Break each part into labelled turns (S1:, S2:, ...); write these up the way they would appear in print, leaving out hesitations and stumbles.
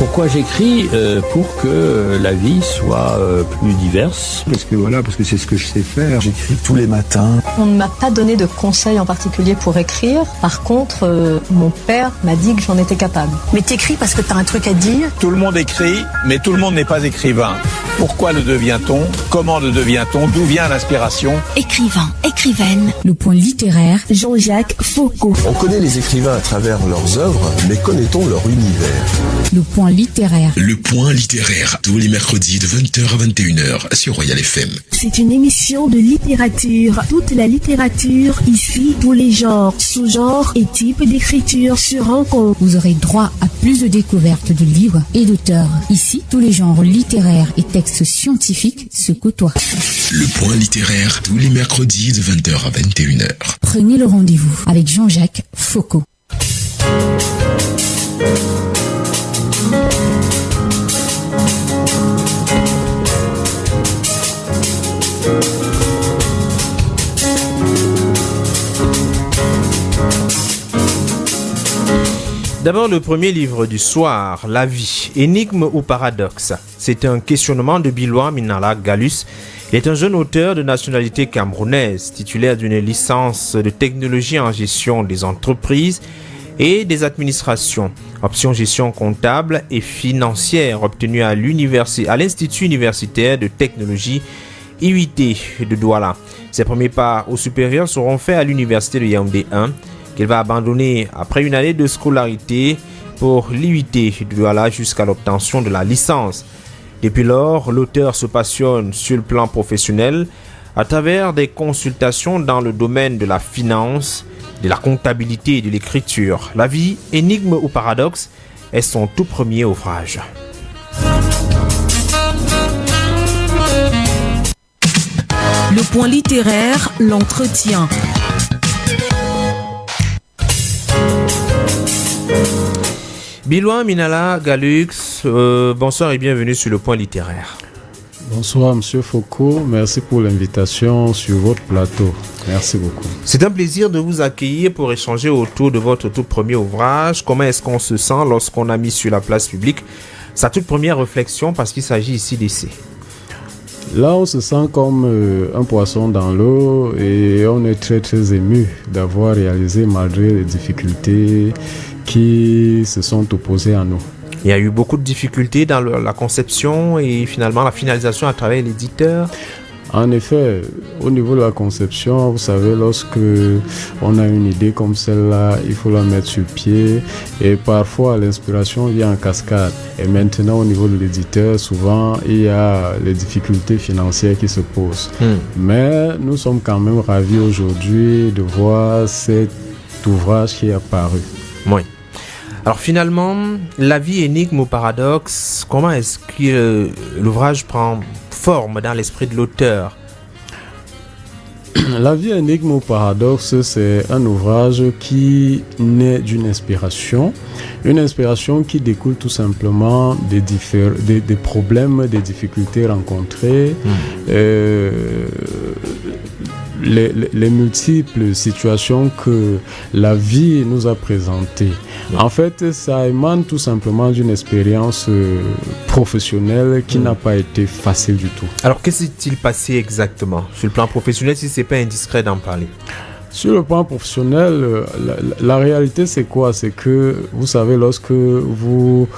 S1: Pourquoi j'écris pour que la vie soit plus diverse.
S2: Parce que c'est ce que je sais faire. J'écris tous les matins.
S3: On ne m'a pas donné de conseils en particulier pour écrire. Par contre, mon père m'a dit que j'en étais capable.
S4: Mais t'écris parce que t'as un truc à dire.
S5: Tout le monde écrit, mais tout le monde n'est pas écrivain. Pourquoi le devient-on? Comment le devient-on? D'où vient l'inspiration?
S6: Écrivain, écrivaine.
S7: Le point littéraire, Jean-Jacques Foucault.
S8: On connaît les écrivains à travers leurs œuvres, mais connaît-on leur univers?
S7: Le point littéraire.
S9: Le point littéraire, tous les mercredis de 20h à 21h sur Royal FM.
S7: C'est une émission de littérature. Toute la littérature, ici, tous les genres, sous-genres et types d'écriture se rencontrent. Vous aurez droit à plus de découvertes de livres et d'auteurs. Ici, tous les genres littéraires et textes scientifiques se côtoient.
S9: Le point littéraire, tous les mercredis de 20h à 21h.
S7: Prenez le rendez-vous avec Jean-Jacques Foucault.
S10: D'abord, le premier livre du soir, La vie, énigme ou paradoxe. C'est un questionnement de Biloua Minala Galus. Il est un jeune auteur de nationalité camerounaise, titulaire d'une licence de technologie en gestion des entreprises et des administrations, option gestion comptable et financière, obtenue à l'Institut universitaire de technologie IUT de Douala. Ses premiers pas au supérieur seront faits à l'université de Yaoundé 1, qu'il va abandonner après une année de scolarité pour l'IUT de Douala jusqu'à l'obtention de la licence. Depuis lors, l'auteur se passionne sur le plan professionnel à travers des consultations dans le domaine de la finance, de la comptabilité et de l'écriture. La vie, énigme ou paradoxe est son tout premier ouvrage.
S11: Le point littéraire, l'entretien.
S10: Biloua Minala Galux, bonsoir et bienvenue sur le point littéraire.
S12: Bonsoir Monsieur Foucault, merci pour l'invitation sur votre plateau. Merci beaucoup.
S10: C'est un plaisir de vous accueillir pour échanger autour de votre tout premier ouvrage. Comment est-ce qu'on se sent lorsqu'on a mis sur la place publique sa toute première réflexion, parce qu'il s'agit ici d'essai?
S12: Là, on se sent comme un poisson dans l'eau et on est très très ému d'avoir réalisé malgré les difficultés qui se sont opposées à nous.
S10: Il y a eu beaucoup de difficultés dans la conception et finalement la finalisation à travers l'éditeur.
S12: En effet, au niveau de la conception, vous savez, lorsque on a une idée comme celle-là, il faut la mettre sur pied et parfois l'inspiration vient en cascade. Et maintenant, au niveau de l'éditeur, souvent, il y a les difficultés financières qui se posent. Mais nous sommes quand même ravis aujourd'hui de voir cet ouvrage qui est apparu.
S10: Oui. Alors finalement, la vie, énigme ou paradoxe, comment est-ce que l'ouvrage prend forme dans l'esprit de l'auteur?
S12: La vie, énigme ou paradoxe, c'est un ouvrage qui naît d'une inspiration. Une inspiration qui découle tout simplement des problèmes, des difficultés rencontrées. Les multiples situations que la vie nous a présentées. En fait, ça émane tout simplement d'une expérience professionnelle qui n'a pas été facile du tout.
S10: Alors, qu'est-ce qui s'est-il passé exactement sur le plan professionnel, si ce n'est pas indiscret d'en parler?
S12: Sur le plan professionnel, la réalité c'est quoi? C'est que vous savez, lorsque vous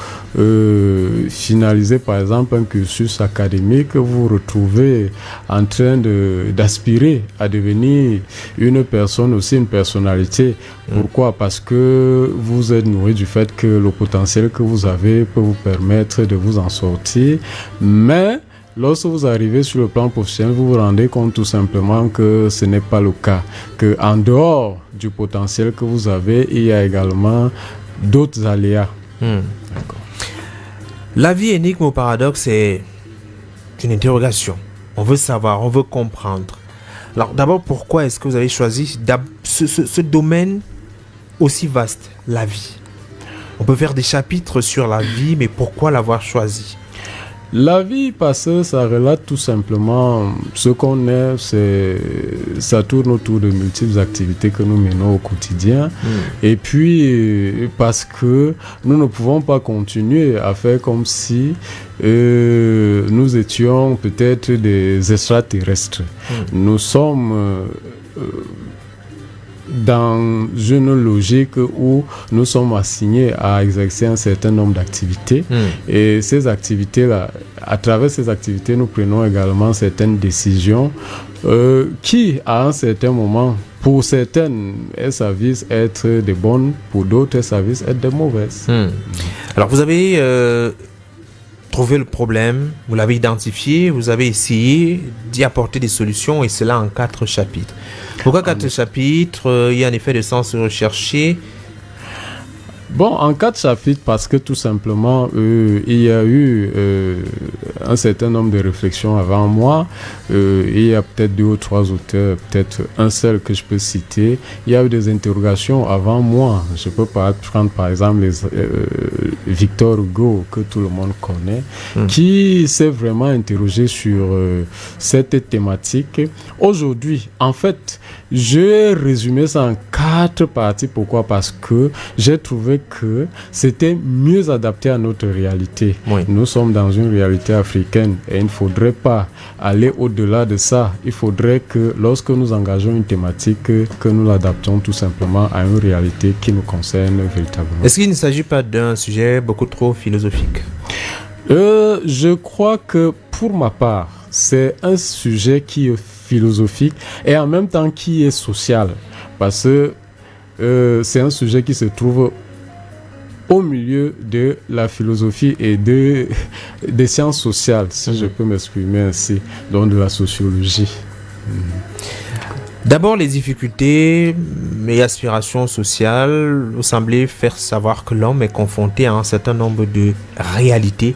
S12: finalisez par exemple un cursus académique, vous vous retrouvez en train d'aspirer à devenir une personne, aussi une personnalité. Pourquoi? Parce que vous êtes nourri du fait que le potentiel que vous avez peut vous permettre de vous en sortir, mais lorsque vous arrivez sur le plan professionnel, vous vous rendez compte tout simplement que ce n'est pas le cas. Qu'en dehors du potentiel que vous avez, il y a également d'autres aléas.
S10: D'accord. La vie, énigme ou paradoxe, c'est une interrogation. On veut savoir, on veut comprendre. Alors d'abord, pourquoi est-ce que vous avez choisi ce domaine aussi vaste, la vie? On peut faire des chapitres sur la vie, mais pourquoi l'avoir choisi?
S12: La vie passée, ça relate tout simplement ce qu'on est, ça tourne autour de multiples activités que nous menons au quotidien. Et puis, parce que nous ne pouvons pas continuer à faire comme si nous étions peut-être des extraterrestres. Nous sommes dans une logique où nous sommes assignés à exercer un certain nombre d'activités. Et ces activités-là, à travers ces activités, nous prenons également certaines décisions qui, à un certain moment, pour certaines, elles s'avisent être des bonnes, pour d'autres, elles s'avisent être des mauvaises.
S10: Alors, vous avez trouvé le problème, vous l'avez identifié, vous avez essayé d'y apporter des solutions, et cela en 4 chapitres. Pourquoi 4 chapitres? Il y a un effet de sens recherché.
S12: Bon, en 4 chapitres, parce que tout simplement, il y a eu un certain nombre de réflexions avant moi. Il y a peut-être 2 ou 3 auteurs, peut-être un seul que je peux citer. Il y a eu des interrogations avant moi. Je peux prendre par exemple Victor Hugo, que tout le monde connaît, qui s'est vraiment interrogé sur cette thématique. Aujourd'hui, en fait, j'ai résumé ça en 4 parties. Pourquoi? Parce que j'ai trouvé que c'était mieux adapté à notre réalité. Nous sommes dans une réalité africaine et il ne faudrait pas aller au-delà de ça. Il faudrait que lorsque nous engageons une thématique, que nous l'adaptons tout simplement à une réalité qui nous concerne véritablement.
S10: Est-ce qu'il ne s'agit pas d'un sujet beaucoup trop philosophique?
S12: Je crois que pour ma part, c'est un sujet qui est philosophique et en même temps qui est social. Parce que c'est un sujet qui se trouve au milieu de la philosophie et des sciences sociales, si je peux m'exprimer ainsi, donc de la sociologie.
S10: D'abord, les difficultés et aspirations sociales vous semblez faire savoir que l'homme est confronté à un certain nombre de réalités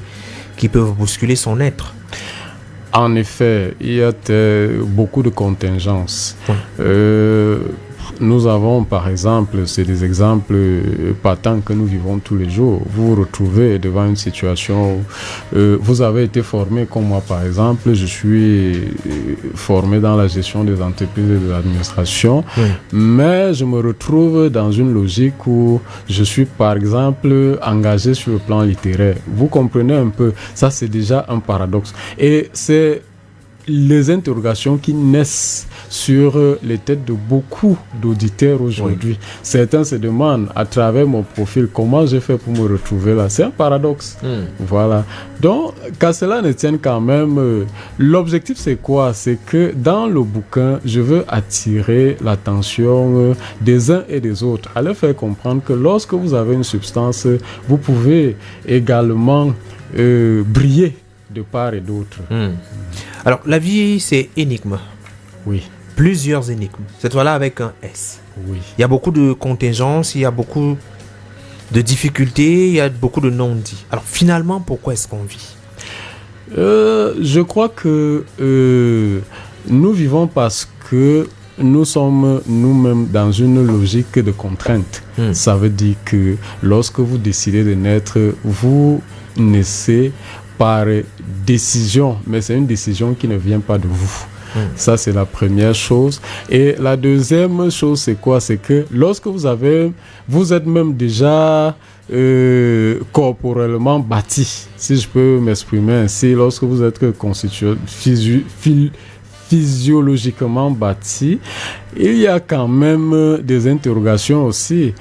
S10: qui peuvent bousculer son être.
S12: En effet, il y a beaucoup de contingences. Nous avons par exemple, c'est des exemples patents que nous vivons tous les jours. Vous vous retrouvez devant une situation où vous avez été formé comme moi par exemple. Je suis formé dans la gestion des entreprises et de l'administration, mais je me retrouve dans une logique où je suis par exemple engagé sur le plan littéraire. Vous comprenez un peu, ça c'est déjà un paradoxe. Et c'est les interrogations qui naissent sur les têtes de beaucoup d'auditeurs aujourd'hui. Certains se demandent à travers mon profil comment j'ai fait pour me retrouver là. C'est un paradoxe. Voilà. Donc, qu'à cela ne tienne quand même, l'objectif c'est quoi? C'est que dans le bouquin, je veux attirer l'attention des uns et des autres, à leur faire comprendre que lorsque vous avez une substance, vous pouvez également briller de part et d'autre.
S10: Alors, la vie, c'est énigme.
S12: Oui.
S10: Plusieurs énigmes. Cette fois-là avec un S.
S12: Oui.
S10: Il y a beaucoup de contingences, il y a beaucoup de difficultés, il y a beaucoup de non-dits. Alors, finalement, pourquoi est-ce qu'on vit?
S12: Je crois que nous vivons parce que nous sommes nous-mêmes dans une logique de contrainte. Ça veut dire que lorsque vous décidez de naître, vous naissez par décision, mais c'est une décision qui ne vient pas de vous. Ça, c'est la première chose. Et la deuxième chose, c'est quoi? C'est que lorsque vous êtes même déjà corporellement bâti, si je peux m'exprimer ainsi, lorsque vous êtes constitué physiologiquement bâti, il y a quand même des interrogations aussi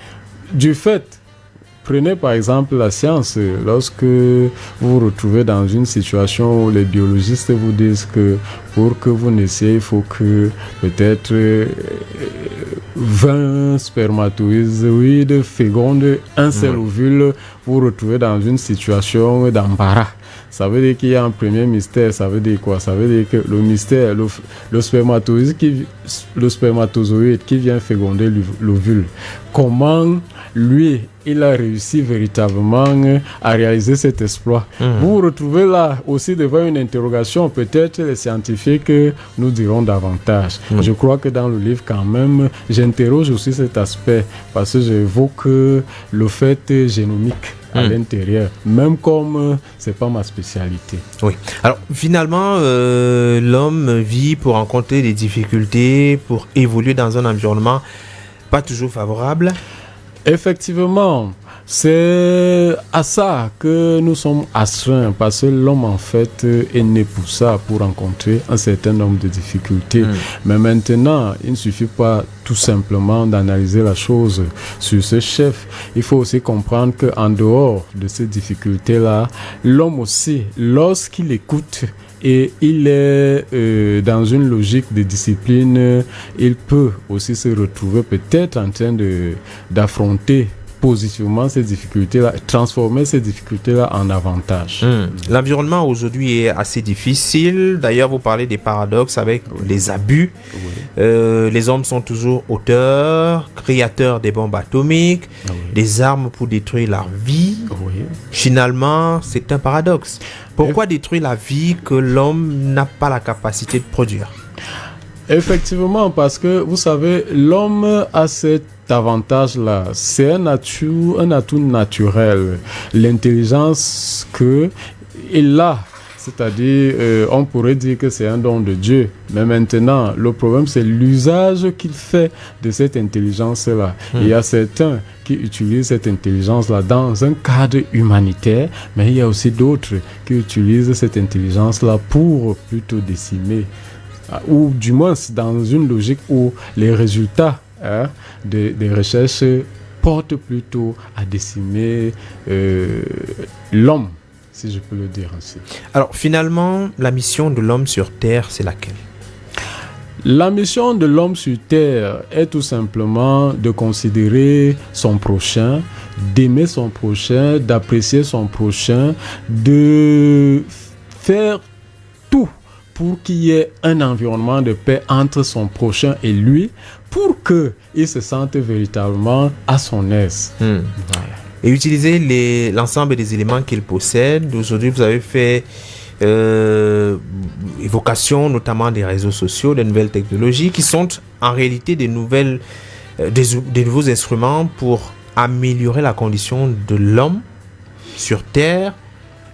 S12: du fait. Prenez par exemple la science. Lorsque vous vous retrouvez dans une situation où les biologistes vous disent que pour que vous naissiez, il faut que peut-être 20 spermatozoïdes fécondent un seul ovule, vous vous retrouvez dans une situation d'embarras. Ça veut dire qu'il y a un premier mystère. Ça veut dire quoi? Ça veut dire que le mystère, le spermatozoïde qui vient féconder l'ovule, comment lui, il a réussi véritablement à réaliser cet exploit. Vous vous retrouvez là aussi devant une interrogation. Peut-être les scientifiques nous diront davantage. Je crois que dans le livre quand même, j'interroge aussi cet aspect parce que j'évoque le fait génomique. à l'intérieur, même comme c'est pas ma spécialité.
S10: Oui. Alors finalement, l'homme vit pour rencontrer des difficultés, pour évoluer dans un environnement pas toujours favorable.
S12: Effectivement, c'est à ça que nous sommes astreints, parce que l'homme en fait est né pour ça, pour rencontrer un certain nombre de difficultés. Mais maintenant, il ne suffit pas tout simplement d'analyser la chose sur ce chef. Il faut aussi comprendre qu'en dehors de ces difficultés-là, l'homme aussi, lorsqu'il écoute et il est dans une logique de discipline, il peut aussi se retrouver peut-être en train d'affronter positivement ces difficultés-là, transformer ces difficultés-là en avantage.
S10: L'environnement aujourd'hui est assez difficile. D'ailleurs, vous parlez des paradoxes avec les abus. Les hommes sont toujours auteurs, créateurs des bombes atomiques, des armes pour détruire leur vie. Finalement, c'est un paradoxe. Pourquoi détruire la vie que l'homme n'a pas la capacité de produire?
S12: Effectivement, parce que vous savez, l'homme a cet avantage-là. C'est un atout naturel. L'intelligence qu'il a, c'est-à-dire, on pourrait dire que c'est un don de Dieu. Mais maintenant, le problème, c'est l'usage qu'il fait de cette intelligence-là. Il y a certains qui utilisent cette intelligence-là dans un cadre humanitaire, mais il y a aussi d'autres qui utilisent cette intelligence-là pour plutôt décimer, ou du moins dans une logique où les résultats des recherches portent plutôt à décimer l'homme, si je peux le dire ainsi.
S10: Alors finalement, la mission de l'homme sur Terre, c'est laquelle?
S12: La mission de l'homme sur Terre est tout simplement de considérer son prochain, d'aimer son prochain, d'apprécier son prochain, de faire tout pour qu'il y ait un environnement de paix entre son prochain et lui, pour qu'il se sente véritablement à son aise.
S10: Voilà. Et utiliser l'ensemble des éléments qu'il possède. Aujourd'hui, vous avez fait évocation notamment des réseaux sociaux, des nouvelles technologies qui sont en réalité des nouveaux instruments pour améliorer la condition de l'homme sur Terre,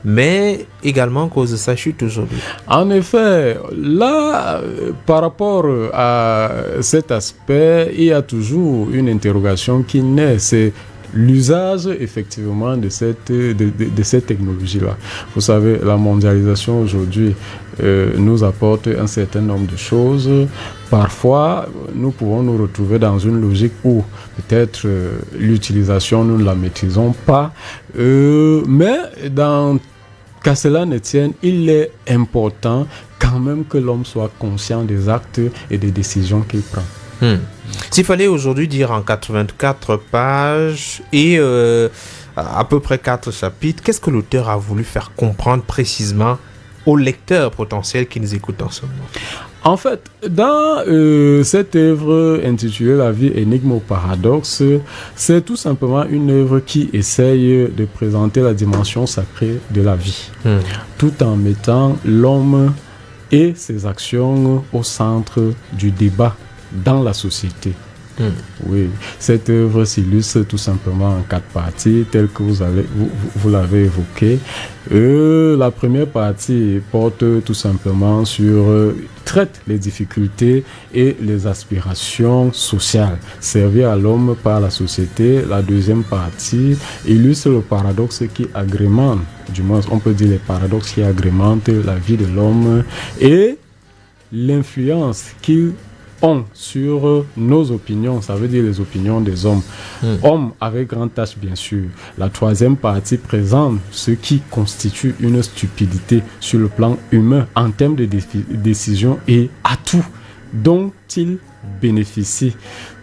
S10: mais également cause de sa chute aujourd'hui.
S12: En effet, là, par rapport à cet aspect, il y a toujours une interrogation qui naît, c'est l'usage effectivement de cette technologie-là. Vous savez, la mondialisation aujourd'hui nous apporte un certain nombre de choses. Parfois, nous pouvons nous retrouver dans une logique où peut-être l'utilisation, nous ne la maîtrisons pas. Mais qu'à cela ne tienne, il est important quand même que l'homme soit conscient des actes et des décisions qu'il prend.
S10: S'il fallait aujourd'hui dire en 84 pages et à peu près 4 chapitres, qu'est-ce que l'auteur a voulu faire comprendre précisément aux lecteurs potentiels qui nous écoutent en ce moment?
S12: En fait, dans cette œuvre intitulée La vie, énigme ou paradoxe, c'est tout simplement une œuvre qui essaye de présenter la dimension sacrée de la vie, tout en mettant l'homme et ses actions au centre du débat dans la société. Oui, cette œuvre s'illustre tout simplement en 4 parties, telles que vous l'avez évoqué. La première partie porte tout simplement traite les difficultés et les aspirations sociales servies à l'homme par la société. La deuxième partie illustre le paradoxe qui agrémente, du moins on peut dire les paradoxes qui agrémentent la vie de l'homme et l'influence qu'ils ont sur nos opinions, ça veut dire les opinions des hommes. Hommes avec grand H bien sûr. La troisième partie présente ce qui constitue une stupidité sur le plan humain en termes de décision et atouts dont ils bénéficient.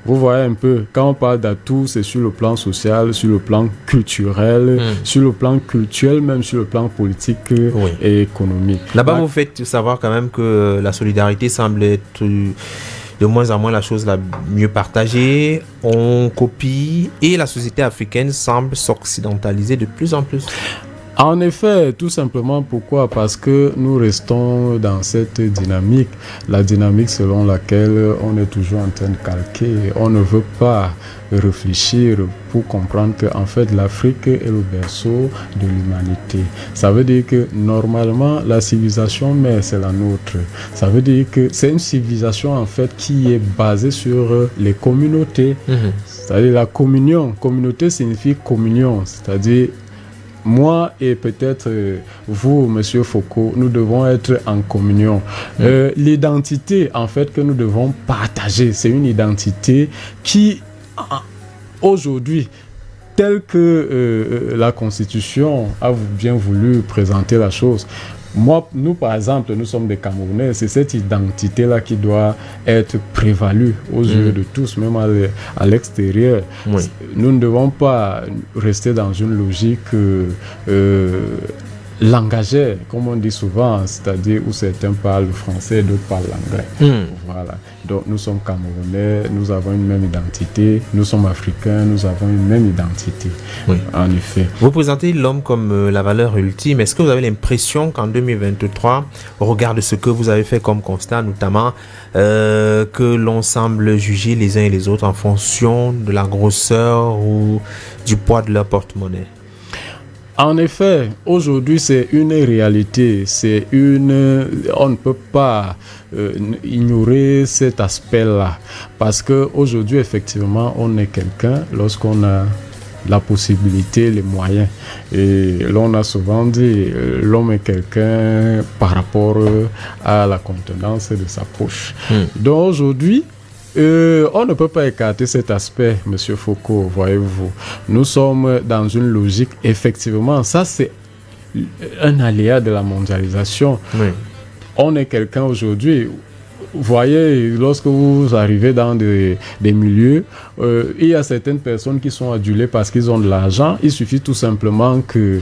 S12: Vous voyez un peu, quand on parle d'atouts, c'est sur le plan social, sur le plan culturel, sur le plan culturel, même sur le plan politique et économique.
S10: Là-bas, vous faites savoir quand même que la solidarité semble être de moins en moins la chose la mieux partagée, on copie et la société africaine semble s'occidentaliser de plus en plus.
S12: En effet, tout simplement pourquoi? Parce que nous restons dans cette dynamique, la dynamique selon laquelle on est toujours en train de calquer. On ne veut pas réfléchir pour comprendre qu'en fait l'Afrique est le berceau de l'humanité. Ça veut dire que normalement la civilisation mère c'est la nôtre. Ça veut dire que c'est une civilisation en fait qui est basée sur les communautés. C'est-à-dire la communion. Communauté signifie communion, c'est-à-dire moi et peut-être vous, Monsieur Foucault, nous devons être en communion. L'identité, en fait, que nous devons partager, c'est une identité qui, aujourd'hui, telle que la Constitution a bien voulu présenter la chose, nous, par exemple, nous sommes des Camerounais, c'est cette identité-là qui doit être prévalue aux yeux de tous, même à l'extérieur. Oui. Nous ne devons pas rester dans une logique langagière, comme on dit souvent, c'est-à-dire où certains parlent français, d'autres parlent l'anglais. Voilà. Donc nous sommes Camerounais, nous avons une même identité, nous sommes Africains, nous avons une même identité. Oui. En effet.
S10: Vous présentez l'homme comme la valeur ultime. Est-ce que vous avez l'impression qu'en 2023, au regard de ce que vous avez fait comme constat, notamment que l'on semble juger les uns et les autres en fonction de la grosseur ou du poids de leur porte-monnaie?
S12: En effet, aujourd'hui, c'est une réalité. On ne peut pas ignorer cet aspect-là. Parce qu'aujourd'hui, effectivement, on est quelqu'un lorsqu'on a la possibilité, les moyens. Et l'on a souvent dit, l'homme est quelqu'un par rapport à la contenance de sa poche. Donc aujourd'hui, on ne peut pas écarter cet aspect, Monsieur Foucault, voyez-vous. Nous sommes dans une logique, effectivement, ça c'est un aléa de la mondialisation. Oui. On est quelqu'un aujourd'hui. Vous voyez, lorsque vous arrivez dans des milieux, il y a certaines personnes qui sont adulées parce qu'ils ont de l'argent. Il suffit tout simplement que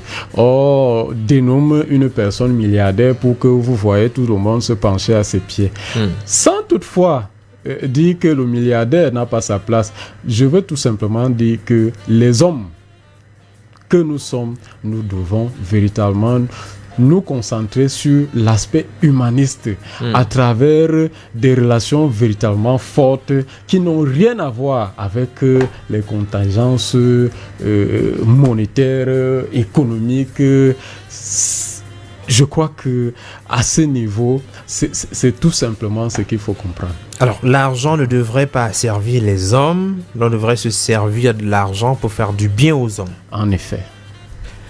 S12: dénomme une personne milliardaire pour que vous voyez tout le monde se pencher à ses pieds. Sans toutefois dire que le milliardaire n'a pas sa place. Je veux tout simplement dire que les hommes que nous sommes, nous devons véritablement nous concentrer sur l'aspect humaniste à travers des relations véritablement fortes qui n'ont rien à voir avec les contingences monétaires, économiques. Je crois que à ce niveau, c'est tout simplement ce qu'il faut comprendre.
S10: Alors, l'argent ne devrait pas servir les hommes, on devrait se servir de l'argent pour faire du bien aux hommes.
S12: En effet.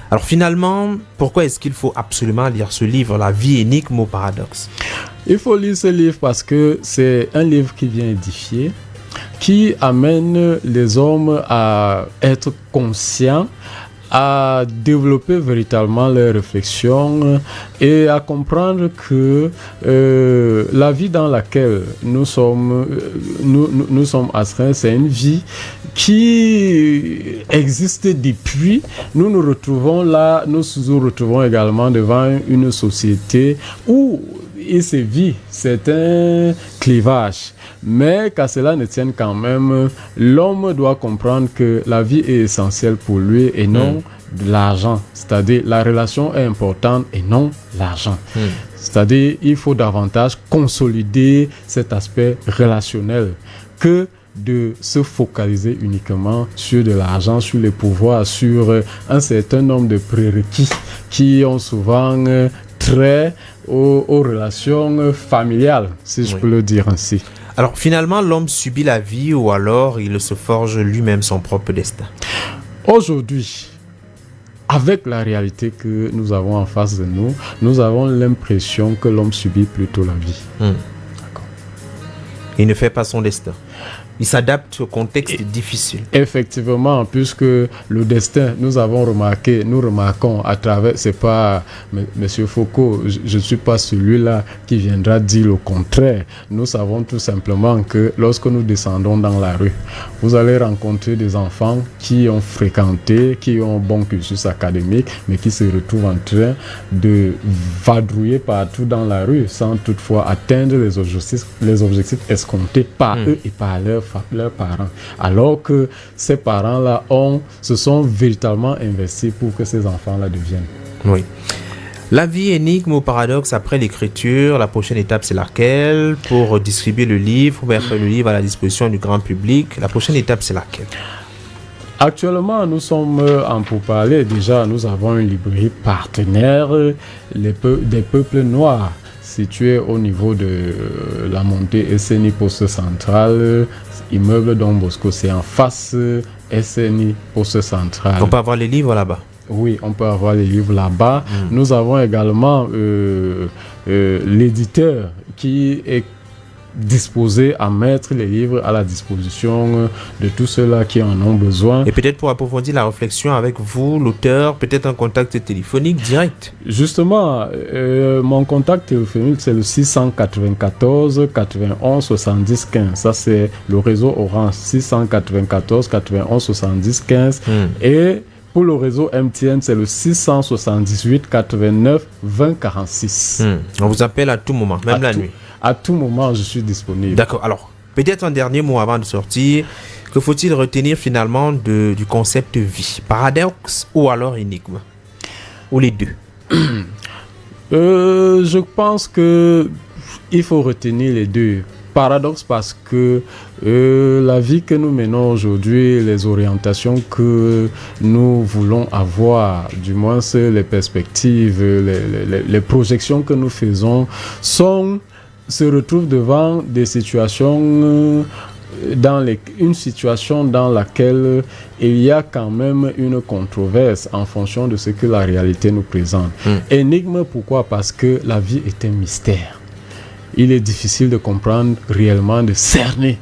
S10: Alors finalement, pourquoi est-ce qu'il faut absolument lire ce livre, La vie, énigme ou paradoxe?
S12: Il faut lire ce livre parce que c'est un livre qui vient édifier, qui amène les hommes à être conscients, à développer véritablement leurs réflexions et à comprendre que la vie dans laquelle nous sommes astreints, c'est une vie qui existe depuis. Nous nous retrouvons là, nous nous retrouvons également devant une société où il se vit, c'est un clivage. Mais qu'à cela ne tienne quand même, l'homme doit comprendre que la vie est essentielle pour lui et non de l'argent. C'est-à-dire la relation est importante et non l'argent. C'est-à-dire il faut davantage consolider cet aspect relationnel que de se focaliser uniquement sur de l'argent, sur les pouvoirs, sur un certain nombre de prérequis qui ont souvent trait aux relations familiales, si je peux le dire ainsi.
S10: Alors finalement, l'homme subit la vie ou alors il se forge lui-même son propre destin?
S12: Aujourd'hui, avec la réalité que nous avons en face de nous, nous avons l'impression que l'homme subit plutôt la vie.
S10: D'accord. Il ne fait pas son destin. Il s'adapte au contexte difficile.
S12: Effectivement, puisque le destin, nous remarquons à travers, c'est pas Monsieur Foucault, je ne suis pas celui-là qui viendra dire le contraire. Nous savons tout simplement que lorsque nous descendons dans la rue, vous allez rencontrer des enfants qui ont fréquenté, qui ont un bon cursus académique, mais qui se retrouvent en train de vadrouiller partout dans la rue sans toutefois atteindre les objectifs escomptés par eux et par leurs parents, alors que ces parents-là se sont véritablement investis pour que ces enfants-là deviennent.
S10: Oui. La vie, énigme ou paradoxe après l'écriture, la prochaine étape c'est laquelle? Pour distribuer le livre, mettre le livre à la disposition du grand public, la prochaine étape c'est laquelle?
S12: Actuellement, nous sommes en pourparlers. Déjà, nous avons une librairie partenaire des peuples noirs située au niveau de la montée SNI Poste Centrale, immeuble Don Bosco. C'est en face SNI Poste Centrale.
S10: On peut avoir les livres là-bas?
S12: Oui, on peut avoir les livres là-bas. Nous avons également l'éditeur qui est disposé à mettre les livres à la disposition de tous ceux-là qui en ont besoin.
S10: Et peut-être pour approfondir la réflexion avec vous, l'auteur, peut-être un contact téléphonique direct.
S12: Justement, mon contact téléphonique, c'est le 694 91 70 15. Ça, c'est le réseau Orange, 694 91 70 15. Et pour le réseau MTN, c'est le 678 89 20 46.
S10: On vous appelle à tout moment, même la nuit.
S12: À tout moment, je suis disponible.
S10: D'accord. Alors, peut-être un dernier mot avant de sortir. Que faut-il retenir finalement du concept vie? Paradoxe ou alors énigme? Ou les deux?
S12: Je pense que il faut retenir les deux. Paradoxe parce que la vie que nous menons aujourd'hui, les orientations que nous voulons avoir, du moins les perspectives, les projections que nous faisons se retrouvent devant des situations une situation dans laquelle il y a quand même une controverse en fonction de ce que la réalité nous présente. Énigme, pourquoi? Parce que la vie est un mystère. Il est difficile de comprendre réellement, de cerner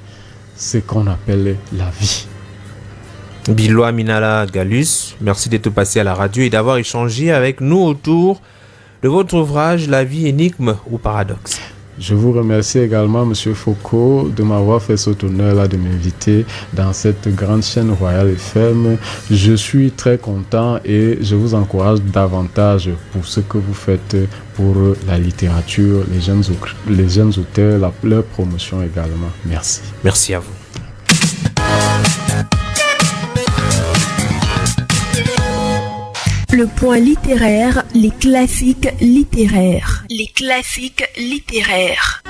S12: ce qu'on appelle la vie.
S10: Biloua Minala Gallus, merci d'être passé à la radio et d'avoir échangé avec nous autour de votre ouvrage La vie, énigme ou paradoxe.
S12: Je vous remercie également, M. Foucault, de m'avoir fait cet honneur-là de m'inviter dans cette grande chaîne Royal FM. Je suis très content et je vous encourage davantage pour ce que vous faites pour la littérature, les jeunes auteurs, leur promotion également. Merci.
S10: Merci à vous.
S7: Le point littéraire, les classiques littéraires. Les classiques littéraires.